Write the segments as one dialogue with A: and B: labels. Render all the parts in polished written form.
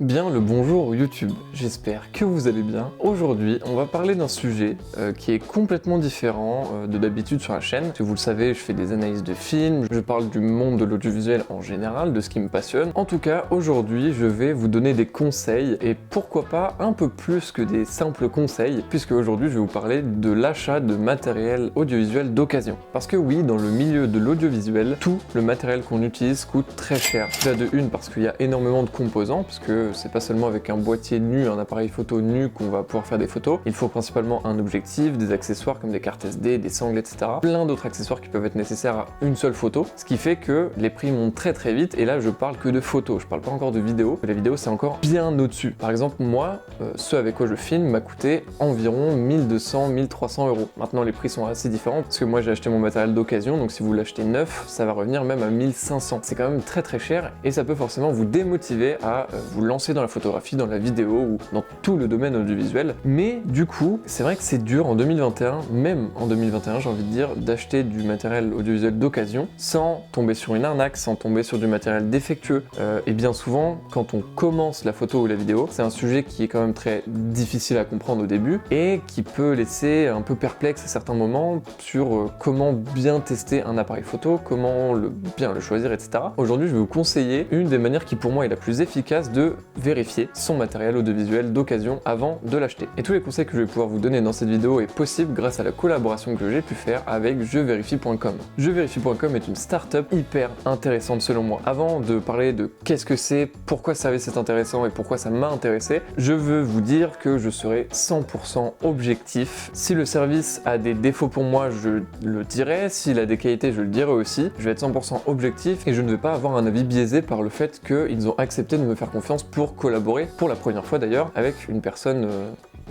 A: Bien le bonjour YouTube, j'espère que vous allez bien. Aujourd'hui, on va parler d'un sujet qui est complètement différent de d'habitude sur la chaîne. Parce que vous le savez, je fais des analyses de films, je parle du monde de l'audiovisuel en général, de ce qui me passionne. En tout cas, aujourd'hui, je vais vous donner des conseils et pourquoi pas un peu plus que des simples conseils, puisque aujourd'hui, je vais vous parler de l'achat de matériel audiovisuel d'occasion. Parce que oui, dans le milieu de l'audiovisuel, tout le matériel qu'on utilise coûte très cher. Déjà de une, parce qu'il y a énormément de composants, parce que c'est pas seulement avec un boîtier nu, un appareil photo nu qu'on va pouvoir faire des photos. Il faut principalement un objectif, des accessoires comme des cartes SD, des sangles, etc. Plein d'autres accessoires qui peuvent être nécessaires à une seule photo, ce qui fait que les prix montent très très vite. Et là, je parle que de photos, je parle pas encore de vidéos. La vidéo, c'est encore bien au-dessus. Par exemple, moi, ce avec quoi je filme m'a coûté environ 1200-1300 euros. Maintenant, les prix sont assez différents parce que moi, j'ai acheté mon matériel d'occasion, donc si vous l'achetez neuf, ça va revenir même à 1500. C'est quand même très très cher et ça peut forcément vous démotiver à vous lancer dans la photographie, dans la vidéo ou dans tout le domaine audiovisuel. Mais du coup, c'est vrai que c'est dur en 2021, même en 2021, j'ai envie de dire, d'acheter du matériel audiovisuel d'occasion sans tomber sur une arnaque, sans tomber sur du matériel défectueux. Et bien souvent, quand on commence la photo ou la vidéo, c'est un sujet qui est quand même très difficile à comprendre au début et qui peut laisser un peu perplexe à certains moments sur comment bien tester un appareil photo, comment bien le choisir, etc. Aujourd'hui, je vais vous conseiller une des manières qui pour moi est la plus efficace de vérifier son matériel audiovisuel d'occasion avant de l'acheter. Et tous les conseils que je vais pouvoir vous donner dans cette vidéo est possible grâce à la collaboration que j'ai pu faire avec jeuxverifie.com. Jeuxverifie.com est une startup hyper intéressante selon moi. Avant de parler de qu'est-ce que c'est, pourquoi ce service est intéressant et pourquoi ça m'a intéressé, je veux vous dire que je serai 100% objectif. Si le service a des défauts pour moi, je le dirai. S'il a des qualités, je le dirai aussi. Je vais être 100% objectif et je ne vais pas avoir un avis biaisé par le fait qu'ils ont accepté de me faire confiance pour collaborer, pour la première fois d'ailleurs, avec une personne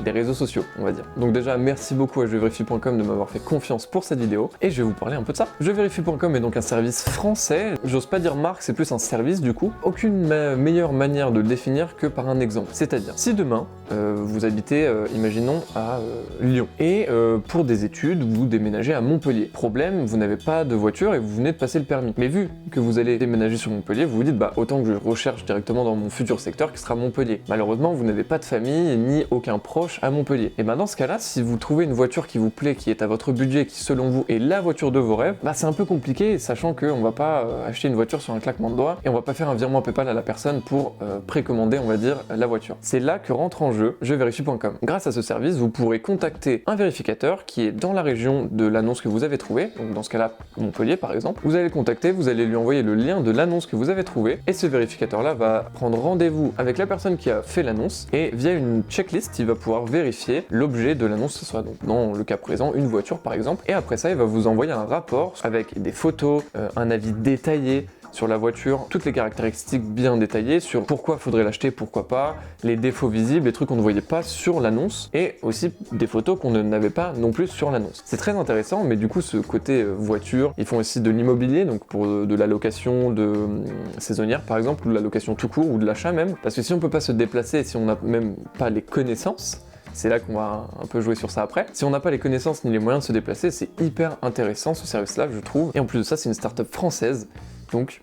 A: des réseaux sociaux, on va dire. Donc déjà, merci beaucoup à jeuxverifie.com de m'avoir fait confiance pour cette vidéo, et je vais vous parler un peu de ça. Jeuxverifie.com est donc un service français, j'ose pas dire marque, c'est plus un service du coup. Aucune meilleure manière de le définir que par un exemple. C'est-à-dire, si demain, vous habitez, imaginons, à Lyon, et pour des études, vous déménagez à Montpellier. Problème, vous n'avez pas de voiture et vous venez de passer le permis. Mais vu que vous allez déménager sur Montpellier, vous vous dites, bah autant que je recherche directement dans mon futur secteur qui sera Montpellier. Malheureusement, vous n'avez pas de famille ni aucun proche à Montpellier. Et ben dans ce cas-là, si vous trouvez une voiture qui vous plaît, qui est à votre budget, qui selon vous est la voiture de vos rêves, bah c'est un peu compliqué, sachant qu'on va pas acheter une voiture sur un claquement de doigts et on va pas faire un virement PayPal à la personne pour précommander, on va dire, la voiture. C'est là que rentre en jeu jeuxverifie.com. Grâce à ce service, vous pourrez contacter un vérificateur qui est dans la région de l'annonce que vous avez trouvée, donc dans ce cas-là, Montpellier par exemple. Vous allez le contacter, vous allez lui envoyer le lien de l'annonce que vous avez trouvée et ce vérificateur-là va prendre rendez-vous avec la personne qui a fait l'annonce et via une checklist, il va pouvoir vérifier l'objet de l'annonce, ce soit donc dans le cas présent une voiture par exemple, et après ça il va vous envoyer un rapport avec des photos, un avis détaillé sur la voiture, toutes les caractéristiques bien détaillées sur pourquoi faudrait l'acheter, pourquoi pas, les défauts visibles, les trucs qu'on ne voyait pas sur l'annonce, et aussi des photos qu'on n'avait pas non plus sur l'annonce. C'est très intéressant, mais du coup ce côté voiture, ils font aussi de l'immobilier, donc pour de la location de saisonnière par exemple, ou de la location tout court, ou de l'achat même, parce que si on peut pas se déplacer, et si on n'a même pas les connaissances, c'est là qu'on va un peu jouer sur ça après. Si on n'a pas les connaissances ni les moyens de se déplacer, c'est hyper intéressant ce service-là, je trouve. Et en plus de ça, c'est une startup française, donc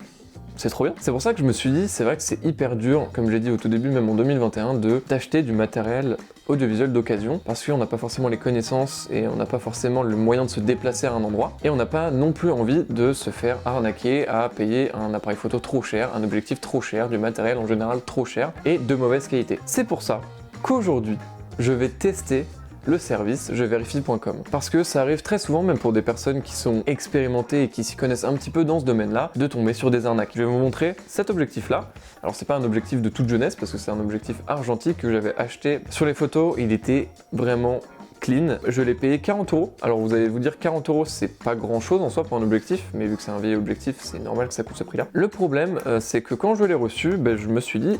A: c'est trop bien. C'est pour ça que je me suis dit, c'est vrai que c'est hyper dur, comme j'ai dit au tout début, même en 2021, d'acheter du matériel audiovisuel d'occasion, parce qu'on n'a pas forcément les connaissances et on n'a pas forcément le moyen de se déplacer à un endroit, et on n'a pas non plus envie de se faire arnaquer à payer un appareil photo trop cher, un objectif trop cher, du matériel en général trop cher, et de mauvaise qualité. C'est pour ça qu'aujourd'hui, je vais tester le service jeuxverifie.com. Parce que ça arrive très souvent, même pour des personnes qui sont expérimentées et qui s'y connaissent un petit peu dans ce domaine-là, de tomber sur des arnaques. Je vais vous montrer cet objectif-là. Alors c'est pas un objectif de toute jeunesse, parce que c'est un objectif argentique que j'avais acheté. Sur les photos, il était vraiment clean. Je l'ai payé 40 euros. Alors vous allez vous dire 40 euros, c'est pas grand chose en soi pour un objectif, mais vu que c'est un vieil objectif, c'est normal que ça coûte ce prix-là. Le problème, c'est que quand je l'ai reçu, je me suis dit,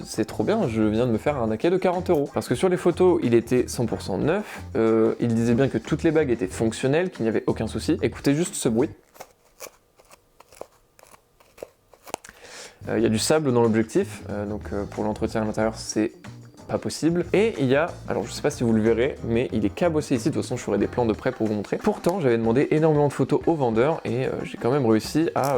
A: c'est trop bien, je viens de me faire arnaquer de 40 euros. Parce que sur les photos, il était 100% neuf, il disait bien que toutes les bagues étaient fonctionnelles, qu'il n'y avait aucun souci. Écoutez juste ce bruit. Il y a du sable dans l'objectif, donc pour l'entretien à l'intérieur, c'est pas possible. Et il y a, alors je sais pas si vous le verrez, mais il est cabossé ici, de toute façon je ferai des plans de près pour vous montrer. Pourtant j'avais demandé énormément de photos au vendeur et j'ai quand même réussi à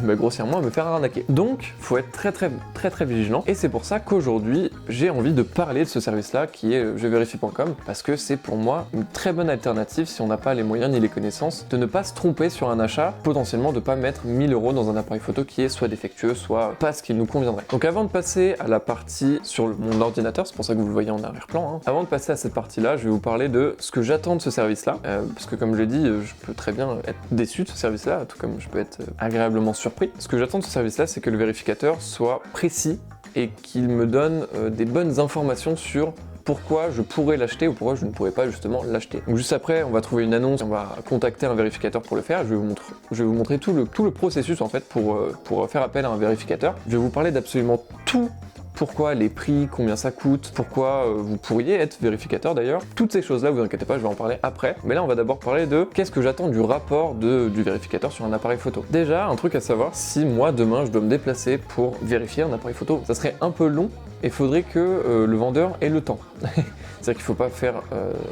A: grossièrement à me faire arnaquer. Donc faut être très vigilant, et c'est pour ça qu'aujourd'hui j'ai envie de parler de ce service-là qui est jevérifie.com, parce que c'est pour moi une très bonne alternative si on n'a pas les moyens ni les connaissances de ne pas se tromper sur un achat, potentiellement de pas mettre 1000 € dans un appareil photo qui est soit défectueux, soit pas ce qui nous conviendrait. Donc avant de passer à la partie sur mon ordinateur, c'est pour ça que vous le voyez en arrière-plan, avant de passer à cette partie-là, je vais vous parler de ce que j'attends de ce service-là, parce que comme je l'ai dit, je peux très bien être déçu de ce service-là, tout comme je peux être agréablement surpris. Ce que j'attends de ce service-là, c'est que le vérificateur soit précis et qu'il me donne des bonnes informations sur pourquoi je pourrais l'acheter ou pourquoi je ne pourrais pas justement l'acheter. Donc juste après, on va trouver une annonce, on va contacter un vérificateur pour le faire. Je vais vous montrer tout le processus en fait pour faire appel à un vérificateur. Je vais vous parler d'absolument tout. Pourquoi, les prix, combien ça coûte, pourquoi vous pourriez être vérificateur d'ailleurs. Toutes ces choses-là, vous inquiétez pas, je vais en parler après. Mais là, on va d'abord parler de qu'est-ce que j'attends du rapport du vérificateur sur un appareil photo. Déjà, un truc à savoir, si moi, demain, je dois me déplacer pour vérifier un appareil photo, ça serait un peu long et il faudrait que le vendeur ait le temps. C'est-à-dire qu'il ne faut pas faire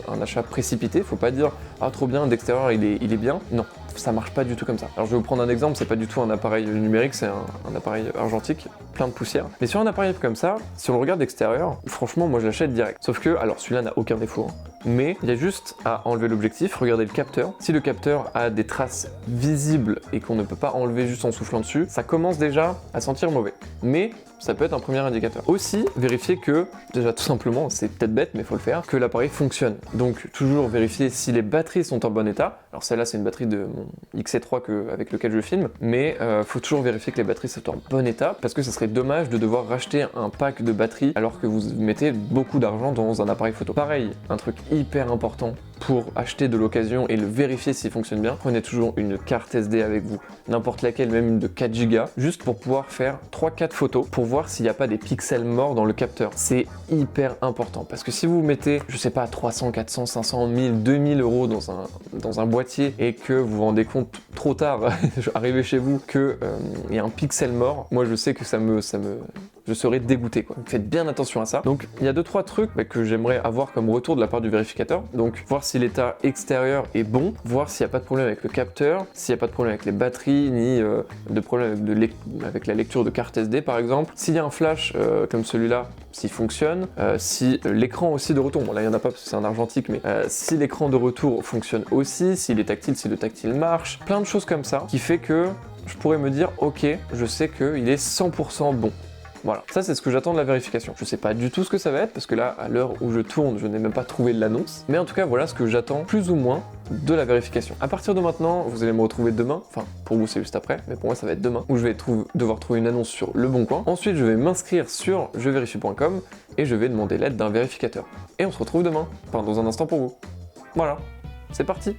A: un achat précipité, il ne faut pas dire « Ah, trop bien, d'extérieur, il est bien ». Non, ça marche pas du tout comme ça. Alors je vais vous prendre un exemple, c'est pas du tout un appareil numérique, c'est un appareil argentique, plein de poussière. Mais sur un appareil comme ça, si on le regarde d'extérieur, franchement, moi je l'achète direct. Sauf que, alors celui-là n'a aucun défaut, mais il y a juste à enlever l'objectif, regarder le capteur. Si le capteur a des traces visibles et qu'on ne peut pas enlever juste en soufflant dessus, ça commence déjà à sentir mauvais. Mais ça peut être un premier indicateur. Aussi, vérifier que, déjà tout simplement, c'est peut-être bête, mais il faut le faire, que l'appareil fonctionne. Donc toujours vérifier si les batteries sont en bon état. Alors celle-là, c'est une batterie de mon XC3 avec lequel je filme, mais faut toujours vérifier que les batteries sont en bon état, parce que ça serait dommage de devoir racheter un pack de batteries alors que vous mettez beaucoup d'argent dans un appareil photo. Pareil, un truc hyper important pour acheter de l'occasion et le vérifier s'il fonctionne bien, prenez toujours une carte SD avec vous, n'importe laquelle, même une de 4 Go, juste pour pouvoir faire 3-4 photos pour voir s'il n'y a pas des pixels morts dans le capteur. C'est hyper important, parce que si vous mettez, je sais pas, 300, 400, 500, 1000, 2000 € dans un boîtier et que vous vous rendez compte trop tard, arrivé chez vous, qu'il y a un pixel mort, moi je sais que je serais dégoûté quoi. Donc faites bien attention à ça. Donc il y a 2-3 trucs que j'aimerais avoir comme retour de la part du vérificateur. Donc voir si l'état extérieur est bon, voir s'il n'y a pas de problème avec le capteur, s'il n'y a pas de problème avec les batteries, ni de problème avec la lecture de carte SD par exemple. S'il y a un flash comme celui-là, s'il fonctionne, si l'écran aussi de retour, bon là il n'y en a pas parce que c'est un argentique, mais si l'écran de retour fonctionne aussi, s'il est tactile, si le tactile marche, plein de choses comme ça qui fait que je pourrais me dire ok, je sais qu'il est 100% bon. Voilà, ça c'est ce que j'attends de la vérification. Je sais pas du tout ce que ça va être, parce que là, à l'heure où je tourne, je n'ai même pas trouvé l'annonce. Mais en tout cas, voilà ce que j'attends plus ou moins de la vérification. À partir de maintenant, vous allez me retrouver demain, enfin pour vous c'est juste après, mais pour moi ça va être demain, où je vais devoir trouver une annonce sur Le Bon Coin. Ensuite, je vais m'inscrire sur jevérifie.com et je vais demander l'aide d'un vérificateur. Et on se retrouve demain, enfin dans un instant pour vous. Voilà, c'est parti.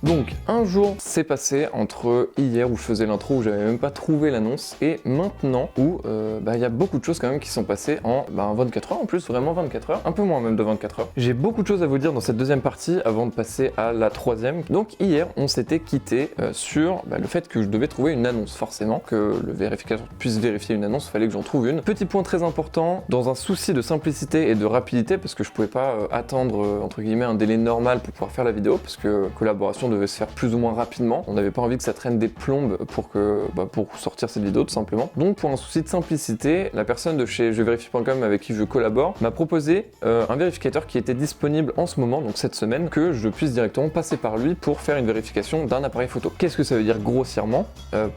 A: Donc un jour s'est passé entre hier où je faisais l'intro où j'avais même pas trouvé l'annonce et maintenant où il y a beaucoup de choses quand même qui sont passées en 24 heures en plus, vraiment 24 heures, un peu moins même de 24 heures. J'ai beaucoup de choses à vous dire dans cette deuxième partie avant de passer à la troisième. Donc hier on s'était quitté sur le fait que je devais trouver une annonce, forcément, que le vérificateur puisse vérifier une annonce, il fallait que j'en trouve une. Petit point très important, dans un souci de simplicité et de rapidité, parce que je pouvais pas attendre entre guillemets un délai normal pour pouvoir faire la vidéo, parce que collaboration devait se faire plus ou moins rapidement. On n'avait pas envie que ça traîne des plombes pour sortir cette vidéo tout simplement. Donc pour un souci de simplicité, la personne de chez jevérifie.com avec qui je collabore m'a proposé un vérificateur qui était disponible en ce moment, donc cette semaine, que je puisse directement passer par lui pour faire une vérification d'un appareil photo. Qu'est-ce que ça veut dire grossièrement?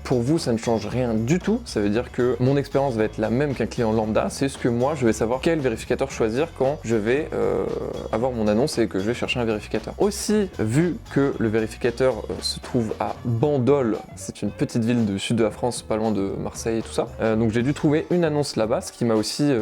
A: Pour vous, ça ne change rien du tout. Ça veut dire que mon expérience va être la même qu'un client lambda. C'est ce que moi, je vais savoir quel vérificateur choisir quand je vais avoir mon annonce et que je vais chercher un vérificateur. Aussi, vu que le vérificateur se trouve à Bandol, c'est une petite ville du sud de la France, pas loin de Marseille et tout ça, donc j'ai dû trouver une annonce là-bas, ce qui m'a aussi,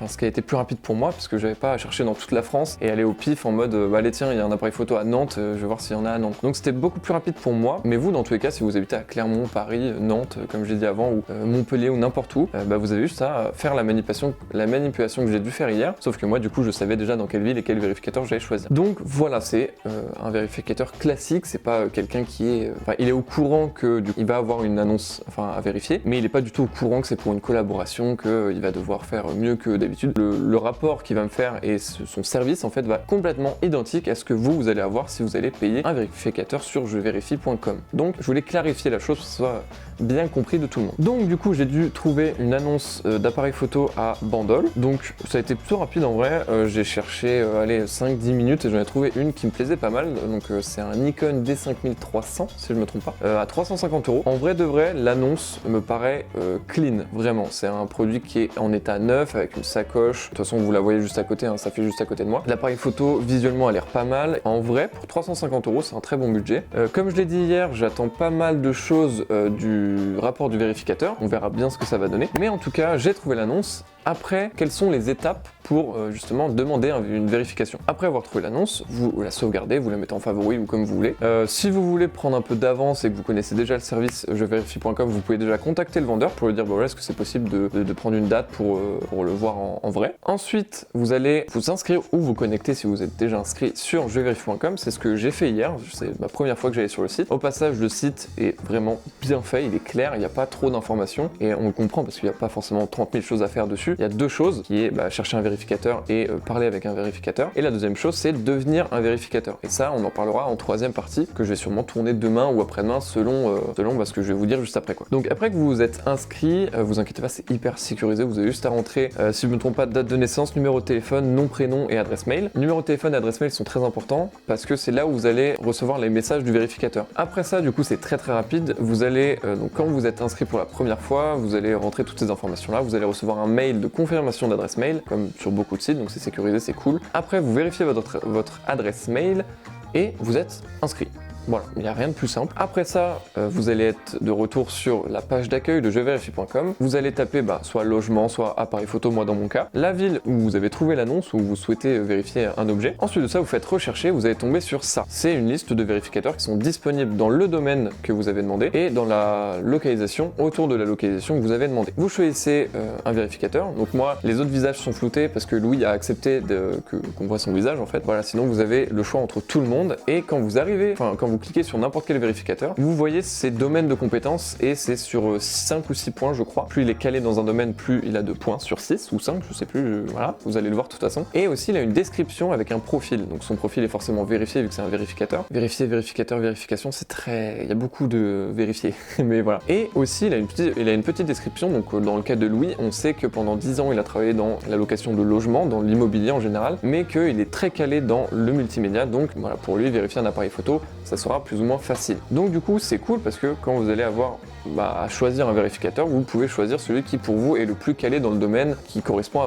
A: ce qui a été plus rapide pour moi, parce que j'avais pas à chercher dans toute la France et aller au pif en mode, allez tiens, il y a un appareil photo à Nantes, je vais voir s'il y en a à Nantes. Donc c'était beaucoup plus rapide pour moi, mais vous, dans tous les cas, si vous habitez à Clermont, Paris, Nantes, comme j'ai dit avant, ou Montpellier ou n'importe où, vous avez juste à faire la manipulation que j'ai dû faire hier, sauf que moi, du coup, je savais déjà dans quelle ville et quel vérificateur j'allais choisir. Donc voilà, c'est un vérificateur classique, que c'est pas quelqu'un qui est... il est au courant que il va avoir une annonce à vérifier, mais il est pas du tout au courant que c'est pour une collaboration, qu'il va devoir faire mieux que d'habitude. Le rapport qu'il va me faire et son service en fait va complètement identique à ce que vous allez avoir si vous allez payer un vérificateur sur jevérifie.com. Donc je voulais clarifier la chose pour que ce soit bien compris de tout le monde. Donc du coup j'ai dû trouver une annonce d'appareil photo à Bandol. Donc ça a été plutôt rapide en vrai, j'ai cherché 5-10 minutes et j'en ai trouvé une qui me plaisait pas mal. Donc c'est un Nikon D5300 si je me trompe pas, à 350 €. En vrai de vrai, l'annonce me paraît clean, vraiment. C'est un produit qui est en état neuf avec une sacoche. De toute façon vous la voyez juste à côté, ça fait juste à côté de moi. L'appareil photo visuellement a l'air pas mal. En vrai pour 350 € c'est un très bon budget. Comme je l'ai dit hier, j'attends pas mal de choses du rapport du vérificateur. On verra bien ce que ça va donner. Mais en tout cas j'ai trouvé l'annonce. Après, quelles sont les étapes pour justement demander une vérification? Après avoir trouvé l'annonce, vous la sauvegardez, vous la mettez en favori ou comme vous voulez. Si vous voulez prendre un peu d'avance et que vous connaissez déjà le service jevérifie.com, vous pouvez déjà contacter le vendeur pour lui dire voilà, est-ce que c'est possible de prendre une date pour le voir en vrai. Ensuite, vous allez vous inscrire ou vous connecter si vous êtes déjà inscrit sur jevérifie.com. C'est ce que j'ai fait hier, c'est ma première fois que j'allais sur le site. Au passage, le site est vraiment bien fait, il est clair, il n'y a pas trop d'informations et on le comprend parce qu'il n'y a pas forcément 30 000 choses à faire dessus. Il y a deux choses, qui est chercher un vérificateur et parler avec un vérificateur. Et la deuxième chose, c'est devenir un vérificateur. Et ça, on en parlera en troisième partie, que je vais sûrement tourner demain ou après-demain, selon ce que je vais vous dire juste après quoi. Donc après que vous vous êtes inscrit, vous inquiétez pas, c'est hyper sécurisé. Vous avez juste à rentrer, si je ne me trompe pas, date de naissance, numéro de téléphone, nom, prénom et adresse mail. Numéro de téléphone et adresse mail sont très importants parce que c'est là où vous allez recevoir les messages du vérificateur. Après ça, du coup, c'est très rapide. Vous allez, donc quand vous êtes inscrit pour la première fois, vous allez rentrer toutes ces informations là. Vous allez recevoir un mail de confirmation d'adresse mail, comme sur beaucoup de sites, donc c'est sécurisé, c'est cool. Après, vous vérifiez votre adresse mail et vous êtes inscrit. Voilà, il n'y a rien de plus simple. Après ça, vous allez être de retour sur la page d'accueil de jevérifie.com. Vous allez taper soit logement, soit appareil photo, moi dans mon cas, la ville où vous avez trouvé l'annonce, où vous souhaitez vérifier un objet. Ensuite de ça, vous faites rechercher, vous allez tomber sur ça. C'est une liste de vérificateurs qui sont disponibles dans le domaine que vous avez demandé et dans la localisation, autour de la localisation que vous avez demandé. Vous choisissez un vérificateur. Donc moi, les autres visages sont floutés parce que Louis a accepté qu'on voit son visage en fait. Voilà, sinon vous avez le choix entre tout le monde et quand vous arrivez, quand vous cliquez sur n'importe quel vérificateur, vous voyez ses domaines de compétences et c'est sur 5 ou 6 points je crois. Plus il est calé dans un domaine, plus il a de points sur 6 ou 5, je sais plus, voilà, vous allez le voir de toute façon. Et aussi il a une description avec un profil, donc son profil est forcément vérifié vu que c'est un vérificateur. Vérifier, vérificateur, vérification, c'est très... il y a beaucoup de vérifier, mais voilà. Et aussi il a une petite description, donc dans le cas de Louis, on sait que pendant 10 ans il a travaillé dans la location de logement, dans l'immobilier en général, mais qu'il est très calé dans le multimédia, donc voilà, pour lui vérifier un appareil photo, ça sera plus ou moins facile. Donc du coup c'est cool parce que quand vous allez avoir à choisir un vérificateur, vous pouvez choisir celui qui pour vous est le plus calé dans le domaine qui correspond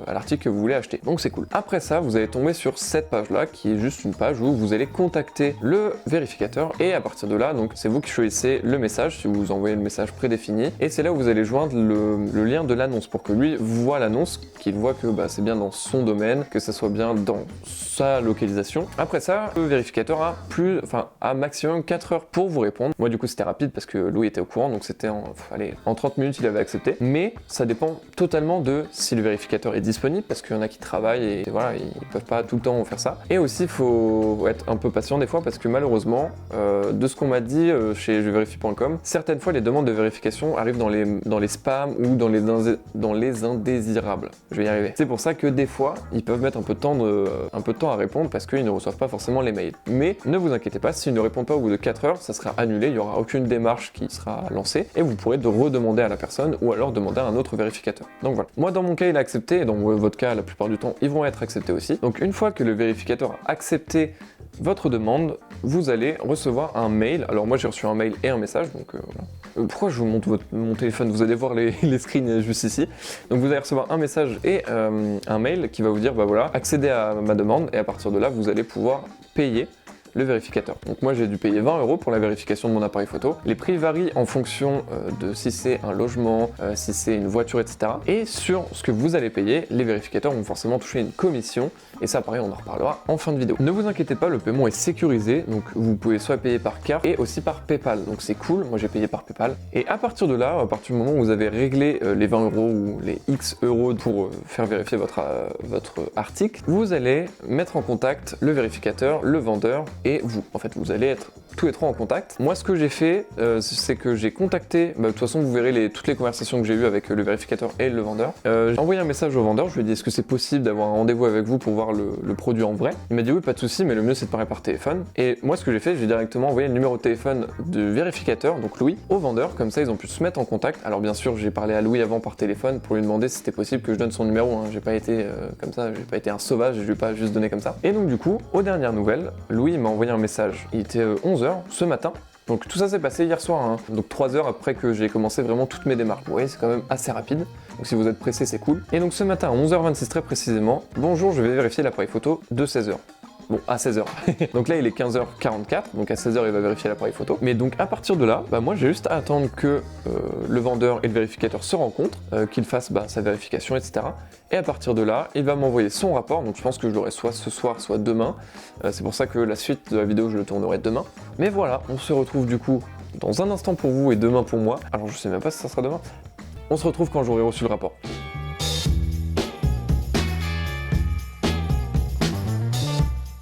A: à l'article que vous voulez acheter. Donc c'est cool. Après ça, vous allez tomber sur cette page là qui est juste une page où vous allez contacter le vérificateur et à partir de là, donc c'est vous qui choisissez le message, si vous envoyez le message prédéfini et c'est là où vous allez joindre le lien de l'annonce pour que lui voit l'annonce, qu'il voit que c'est bien dans son domaine, que ça soit bien dans sa localisation. Après ça, le vérificateur a maximum 4 heures pour vous répondre. Moi du coup c'était rapide parce que Louis était au courant, donc c'était en 30 minutes il avait accepté. Mais ça dépend totalement de si le vérificateur est disponible parce qu'il y en a qui travaillent et voilà, ils peuvent pas tout le temps faire ça. Et aussi il faut être un peu patient des fois parce que malheureusement, de ce qu'on m'a dit chez jevérifie.com, certaines fois les demandes de vérification arrivent dans les spams ou dans les indésirables. Je vais y arriver. C'est pour ça que des fois, ils peuvent mettre un peu de temps à répondre parce qu'ils ne reçoivent pas forcément les mails. Mais ne vous inquiétez pas, s'ils ne répondent pas au bout de 4 heures, ça sera annulé, il n'y aura aucune démarche qui sera lancée et vous pourrez redemander à la personne ou alors demander à un autre vérificateur. Donc voilà. Moi dans mon cas il a accepté et dans votre cas la plupart du temps ils vont être acceptés aussi. Donc une fois que le vérificateur a accepté votre demande, vous allez recevoir un mail. Alors moi j'ai reçu un mail et un message, donc voilà. Pourquoi je vous montre mon téléphone? Vous allez voir les screens juste ici. Donc vous allez recevoir un message et un mail qui va vous dire voilà, accédez à ma demande et à partir de là vous allez pouvoir payer le vérificateur. Donc moi j'ai dû payer 20 € pour la vérification de mon appareil photo. Les prix varient en fonction de si c'est un logement, si c'est une voiture, etc. Et sur ce que vous allez payer, les vérificateurs vont forcément toucher une commission. Et ça pareil on en reparlera en fin de vidéo. Ne vous inquiétez pas, le paiement est sécurisé. Donc vous pouvez soit payer par carte et aussi par PayPal. Donc c'est cool, moi j'ai payé par PayPal. Et à partir de là, à partir du moment où vous avez réglé les 20 € ou les X euros pour faire vérifier votre article, vous allez mettre en contact le vérificateur, le vendeur et vous. En fait, vous allez être tous les trois en contact. Moi, ce que j'ai fait, c'est que j'ai contacté, de toute façon, vous verrez toutes les conversations que j'ai eues avec le vérificateur et le vendeur. J'ai envoyé un message au vendeur, je lui ai dit est-ce que c'est possible d'avoir un rendez-vous avec vous pour voir le produit en vrai. Il m'a dit oui, pas de souci, mais le mieux c'est de parler par téléphone. Et moi, ce que j'ai fait, j'ai directement envoyé le numéro de téléphone du vérificateur, donc Louis, au vendeur, comme ça ils ont pu se mettre en contact. Alors bien sûr, j'ai parlé à Louis avant par téléphone pour lui demander si c'était possible que je donne son numéro, hein. J'ai pas été comme ça, j'ai pas été un sauvage, je lui ai pas juste donné comme ça. Et donc du coup, aux dernières nouvelles, Louis m'a envoyé un message. Il était 11h ce matin. Donc tout ça s'est passé hier soir, hein. Donc 3 heures après que j'ai commencé vraiment toutes mes démarches. Vous voyez, c'est quand même assez rapide. Donc si vous êtes pressé, c'est cool. Et donc ce matin à 11h26 très précisément, bonjour, je vais vérifier l'appareil photo de 16h. Bon, à 16h. Donc là, il est 15h44, donc à 16h, il va vérifier l'appareil photo. Mais donc à partir de là, moi j'ai juste à attendre que le vendeur et le vérificateur se rencontrent, qu'il fasse sa vérification, etc. Et à partir de là, il va m'envoyer son rapport, donc je pense que je l'aurai soit ce soir, soit demain. C'est pour ça que la suite de la vidéo, je le tournerai demain. Mais voilà, on se retrouve du coup dans un instant pour vous et demain pour moi. Alors je sais même pas si ça sera demain. On se retrouve quand j'aurai reçu le rapport.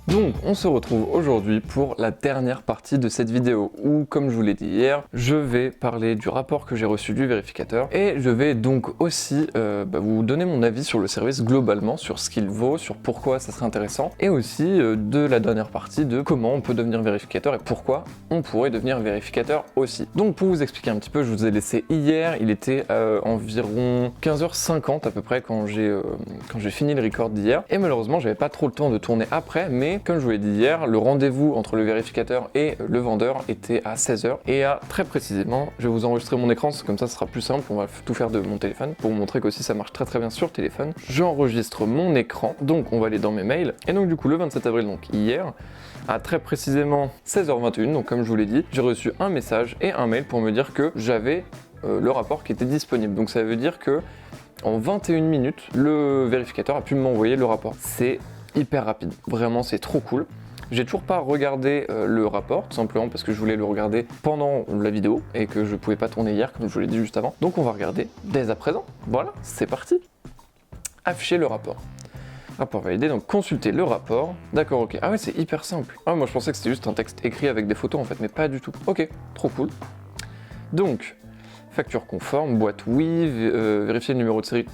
A: Donc on se retrouve aujourd'hui pour la dernière partie de cette vidéo où, comme je vous l'ai dit hier, je vais parler du rapport que j'ai reçu du vérificateur et je vais donc aussi vous donner mon avis sur le service globalement, sur ce qu'il vaut, sur pourquoi ça serait intéressant et aussi de la dernière partie de comment on peut devenir vérificateur et pourquoi on pourrait devenir vérificateur aussi. Donc pour vous expliquer un petit peu, je vous ai laissé hier, il était environ 15h50 à peu près quand j'ai fini le record d'hier et malheureusement j'avais pas trop le temps de tourner après, mais comme je vous l'ai dit hier, le rendez-vous entre le vérificateur et le vendeur était à 16h et à très précisément, je vais vous enregistrer mon écran, comme ça ce sera plus simple, on va tout faire de mon téléphone pour vous montrer qu'aussi ça marche très très bien sur téléphone. J'enregistre mon écran, donc on va aller dans mes mails et donc du coup le 27 avril, donc hier, à très précisément 16h21, donc comme je vous l'ai dit, j'ai reçu un message et un mail pour me dire que j'avais le rapport qui était disponible. Donc ça veut dire que en 21 minutes, le vérificateur a pu m'envoyer le rapport. C'est hyper rapide, vraiment c'est trop cool. J'ai toujours pas regardé le rapport, tout simplement parce que je voulais le regarder pendant la vidéo et que je pouvais pas tourner hier comme je vous l'ai dit juste avant. Donc on va regarder dès à présent. Voilà, c'est parti. Afficher le rapport. Rapport validé, donc consulter le rapport. D'accord, ok. Ah ouais, c'est hyper simple. Ah, moi je pensais que c'était juste un texte écrit avec des photos en fait, mais pas du tout. Ok, trop cool. Donc, facture conforme, boîte oui, vérifier le numéro de série.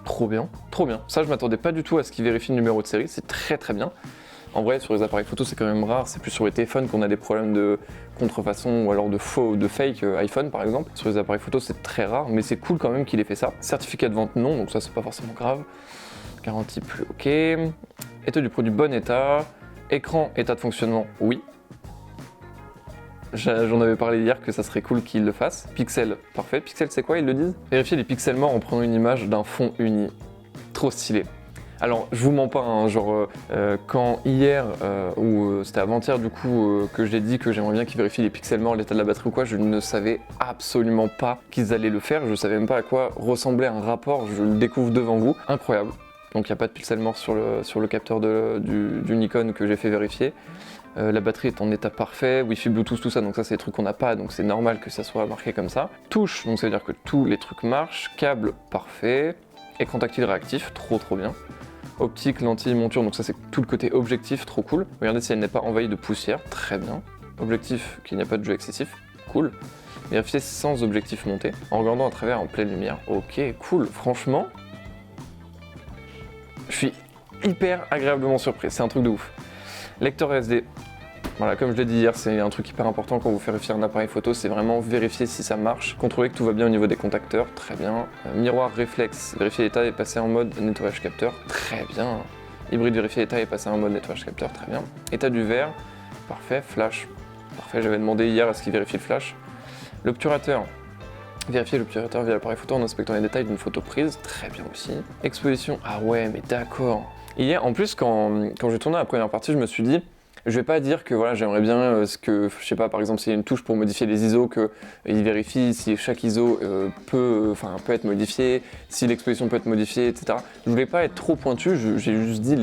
A: Trop bien, trop bien. Ça, je m'attendais pas du tout à ce qu'il vérifie le numéro de série, c'est très très bien. En vrai, sur les appareils photo, c'est quand même rare, c'est plus sur les téléphones qu'on a des problèmes de contrefaçon ou alors de faux, de fake iPhone par exemple. Sur les appareils photo, c'est très rare, mais c'est cool quand même qu'il ait fait ça. Certificat de vente, non, donc ça, c'est pas forcément grave. Garantie plus, ok. État du produit, bon état. Écran, état de fonctionnement, oui. J'en avais parlé hier que ça serait cool qu'ils le fassent. Pixel, parfait. Pixel, c'est quoi, ils le disent? Vérifier les pixels morts en prenant une image d'un fond uni. Trop stylé. Alors, je vous mens pas, hein, quand hier, ou c'était avant-hier du coup, que j'ai dit que j'aimerais bien qu'ils vérifient les pixels morts, l'état de la batterie ou quoi, je ne savais absolument pas qu'ils allaient le faire. Je savais même pas à quoi ressemblait un rapport, je le découvre devant vous. Incroyable. Donc il n'y a pas de pixels morts sur le capteur du Nikon que j'ai fait vérifier. La batterie est en état parfait, Wi-Fi, Bluetooth, tout ça, donc ça c'est des trucs qu'on n'a pas, donc c'est normal que ça soit marqué comme ça. Touche, donc ça veut dire que tous les trucs marchent. Câble, parfait. Écran tactile réactif, trop bien. Optique, lentille, monture, donc ça c'est tout le côté objectif, trop cool. Regardez si elle n'est pas envahie de poussière, très bien. Objectif, qu'il n'y a pas de jeu excessif, cool. Vérifier sans objectif monté, en regardant à travers en pleine lumière, ok, cool. Franchement, je suis hyper agréablement surpris, c'est un truc de ouf. Lecteur SD, voilà, comme je l'ai dit hier, c'est un truc hyper important quand vous vérifiez un appareil photo, c'est vraiment vérifier si ça marche, contrôler que tout va bien au niveau des contacteurs, très bien. Miroir réflexe, vérifier l'état et passer en mode nettoyage capteur, très bien. Hybride, vérifier l'état et passer en mode nettoyage capteur, très bien. État du verre, parfait. Flash, parfait, j'avais demandé hier à ce qu'il vérifie le flash. L'obturateur, vérifier l'obturateur via l'appareil photo en inspectant les détails d'une photo prise, très bien aussi. Exposition, ah ouais, mais d'accord. Hier, en plus, quand j'ai tourné la première partie, je me suis dit, je vais pas dire que voilà, j'aimerais bien je sais pas, par exemple, s'il y a une touche pour modifier les ISO, qu'il vérifie si chaque ISO peut être modifié, si l'exposition peut être modifiée, etc. Je voulais pas être trop pointu, j'ai juste dit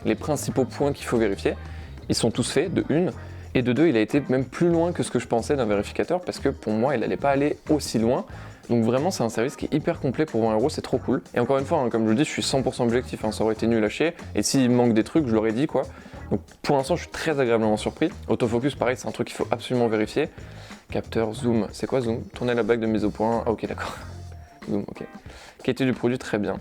A: les principaux points qu'il faut vérifier. Ils sont tous faits, de une. Et de deux, il a été même plus loin que ce que je pensais d'un vérificateur, parce que pour moi, il n'allait pas aller aussi loin. Donc vraiment, c'est un service qui est hyper complet pour 20 €, c'est trop cool. Et encore une fois, hein, comme je le dis, je suis 100% objectif, hein, ça aurait été nul à chier. Et s'il manque des trucs, je l'aurais dit quoi. Donc pour l'instant, je suis très agréablement surpris. Autofocus, pareil, c'est un truc qu'il faut absolument vérifier. Capteur, zoom, c'est quoi zoom? Tourner la bague de mise au point. Ah, ok, d'accord. Zoom, ok. Qualité du produit, très bien.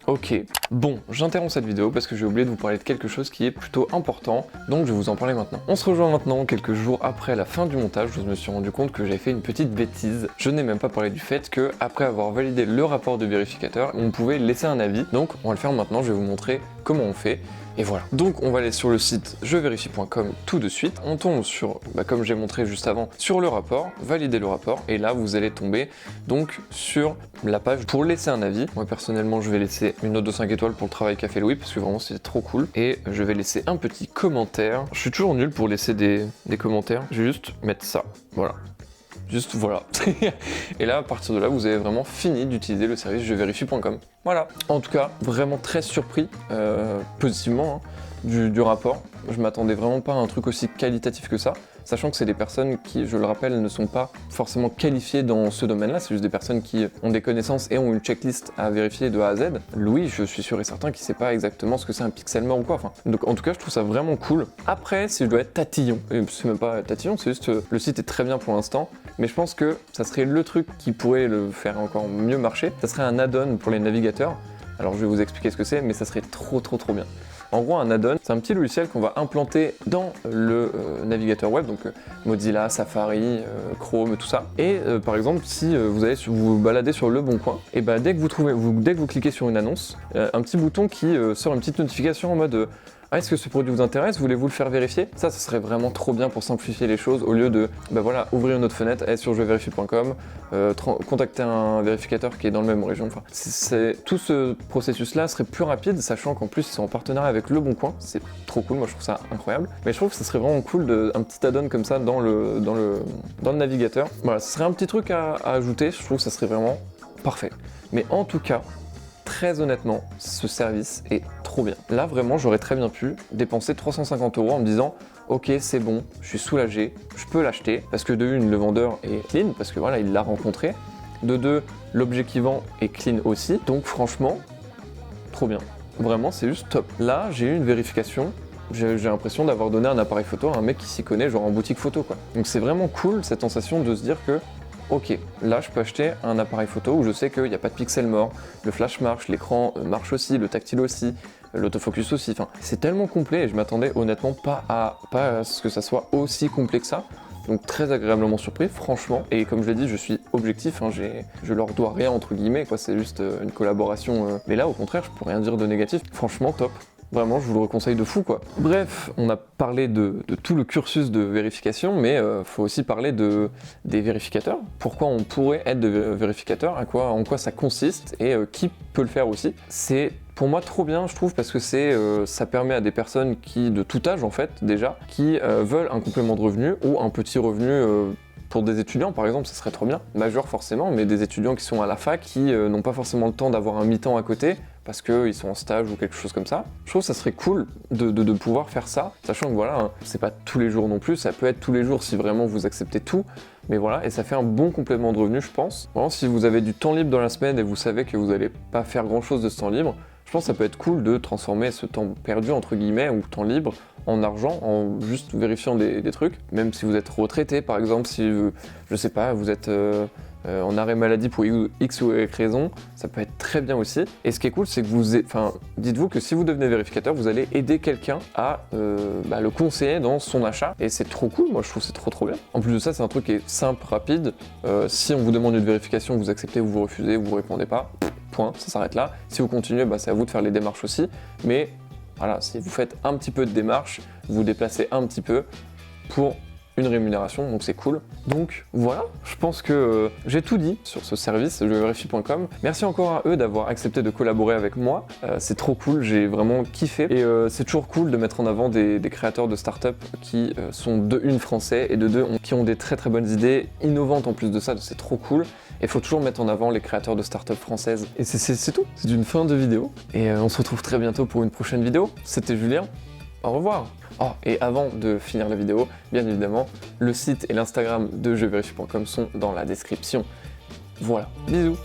A: Ok, bon, j'interromps cette vidéo parce que j'ai oublié de vous parler de quelque chose qui est plutôt important, donc je vais vous en parler maintenant. On se rejoint maintenant quelques jours après la fin du montage, je me suis rendu compte que j'avais fait une petite bêtise. Je n'ai même pas parlé du fait que, après avoir validé le rapport de vérificateur, on pouvait laisser un avis, donc on va le faire maintenant, je vais vous montrer comment on fait. Et voilà. Donc on va aller sur le site jevérifie.com tout de suite. On tombe sur, comme j'ai montré juste avant, sur le rapport, valider le rapport, et là vous allez tomber donc sur la page pour laisser un avis. Moi personnellement je vais laisser une note de 5 étoiles pour le travail qu'a fait Louis parce que vraiment c'était trop cool. Et je vais laisser un petit commentaire. Je suis toujours nul pour laisser des commentaires. Je vais juste mettre ça. Voilà. Juste voilà. Et là, à partir de là, vous avez vraiment fini d'utiliser le service jevérifie.com. Voilà. En tout cas, vraiment très surpris, positivement, hein, du rapport. Je m'attendais vraiment pas à un truc aussi qualitatif que ça, sachant que c'est des personnes qui, je le rappelle, ne sont pas forcément qualifiées dans ce domaine-là, c'est juste des personnes qui ont des connaissances et ont une checklist à vérifier de A à Z. Louis, je suis sûr et certain qu'il sait pas exactement ce que c'est un pixelmore ou quoi. Enfin, donc en tout cas, je trouve ça vraiment cool. Après, si je dois être tatillon, et c'est même pas tatillon, c'est juste le site est très bien pour l'instant, mais je pense que ça serait le truc qui pourrait le faire encore mieux marcher. Ça serait un add-on pour les navigateurs. Alors je vais vous expliquer ce que c'est, mais ça serait trop bien. En gros, un add-on, c'est un petit logiciel qu'on va implanter dans le navigateur web, donc Mozilla, Safari, Chrome, tout ça. Et par exemple, si vous allez vous balader sur Le Bon Coin, et dès que vous cliquez sur une annonce, un petit bouton qui sort une petite notification en mode ah, est-ce que ce produit vous intéresse? Voulez-vous le faire vérifier? Ça serait vraiment trop bien pour simplifier les choses au lieu de voilà, ouvrir une autre fenêtre, aller sur jevérifie.com, contacter un vérificateur qui est dans la même région. Enfin, tout ce processus-là serait plus rapide, sachant qu'en plus ils sont en partenariat avec Le Bon Coin. C'est trop cool, moi je trouve ça incroyable. Mais je trouve que ça serait vraiment cool un petit add-on comme ça dans le navigateur. Voilà, ce serait un petit truc à ajouter, je trouve que ça serait vraiment parfait. Mais en tout cas, très honnêtement, ce service est trop bien. Là, vraiment, j'aurais très bien pu dépenser 350 € en me disant ok, c'est bon, je suis soulagé, je peux l'acheter, parce que de une, le vendeur est clean, parce que voilà, il l'a rencontré. De deux, l'objet qui vend est clean aussi, donc franchement, trop bien. Vraiment, c'est juste top. Là, j'ai eu une vérification. J'ai l'impression d'avoir donné un appareil photo à un mec qui s'y connaît, genre en boutique photo, quoi. Donc c'est vraiment cool, cette sensation de se dire que ok, là je peux acheter un appareil photo où je sais qu'il n'y a pas de pixels morts, le flash marche, l'écran marche aussi, le tactile aussi, l'autofocus aussi, enfin c'est tellement complet et je m'attendais honnêtement pas à ce que ça soit aussi complet que ça. Donc très agréablement surpris, franchement. Et comme je l'ai dit, je suis objectif, hein, je leur dois rien entre guillemets, quoi, c'est juste une collaboration. Mais là au contraire, je peux rien dire de négatif, franchement top. Vraiment, je vous le conseille de fou, quoi. Bref, on a parlé de tout le cursus de vérification, mais faut aussi parler des vérificateurs. Pourquoi on pourrait être de vérificateur, en quoi ça consiste et qui peut le faire aussi. C'est pour moi trop bien, je trouve, parce que ça permet à des personnes de tout âge en fait déjà, qui veulent un complément de revenu ou un petit revenu. Pour des étudiants par exemple, ça serait trop bien, majeur forcément, mais des étudiants qui sont à la fac, qui n'ont pas forcément le temps d'avoir un mi-temps à côté, parce qu'ils sont en stage ou quelque chose comme ça. Je trouve que ça serait cool de pouvoir faire ça, sachant que voilà, hein, c'est pas tous les jours non plus, ça peut être tous les jours si vraiment vous acceptez tout, mais voilà, et ça fait un bon complément de revenu je pense. Vraiment, si vous avez du temps libre dans la semaine et vous savez que vous n'allez pas faire grand chose de ce temps libre, je pense que ça peut être cool de transformer ce temps perdu entre guillemets ou temps libre en argent, en juste vérifiant des trucs. Même si vous êtes retraité par exemple, si je sais pas, vous êtes en arrêt maladie pour X ou Y raison, ça peut être très bien aussi. Et ce qui est cool, c'est que dites-vous que si vous devenez vérificateur, vous allez aider quelqu'un à le conseiller dans son achat. Et c'est trop cool, moi je trouve que c'est trop bien. En plus de ça, c'est un truc qui est simple, rapide. Si on vous demande une vérification, vous acceptez ou vous refusez, vous répondez pas, point, ça s'arrête là. Si vous continuez, c'est à vous de faire les démarches aussi. Mais voilà, si vous faites un petit peu de démarche, vous vous déplacez un petit peu pour une rémunération, donc c'est cool. Donc voilà, je pense que j'ai tout dit sur ce service, jevérifie.com. Merci encore à eux d'avoir accepté de collaborer avec moi, c'est trop cool, j'ai vraiment kiffé. Et c'est toujours cool de mettre en avant des créateurs de start-up qui sont de une français et de deux qui ont des très bonnes idées, innovantes en plus de ça, c'est trop cool. Et il faut toujours mettre en avant les créateurs de start-up françaises. Et c'est tout, c'est une fin de vidéo. Et on se retrouve très bientôt pour une prochaine vidéo. C'était Julien, au revoir. Oh, et avant de finir la vidéo, bien évidemment, le site et l'Instagram de jevérifie.com sont dans la description. Voilà, bisous.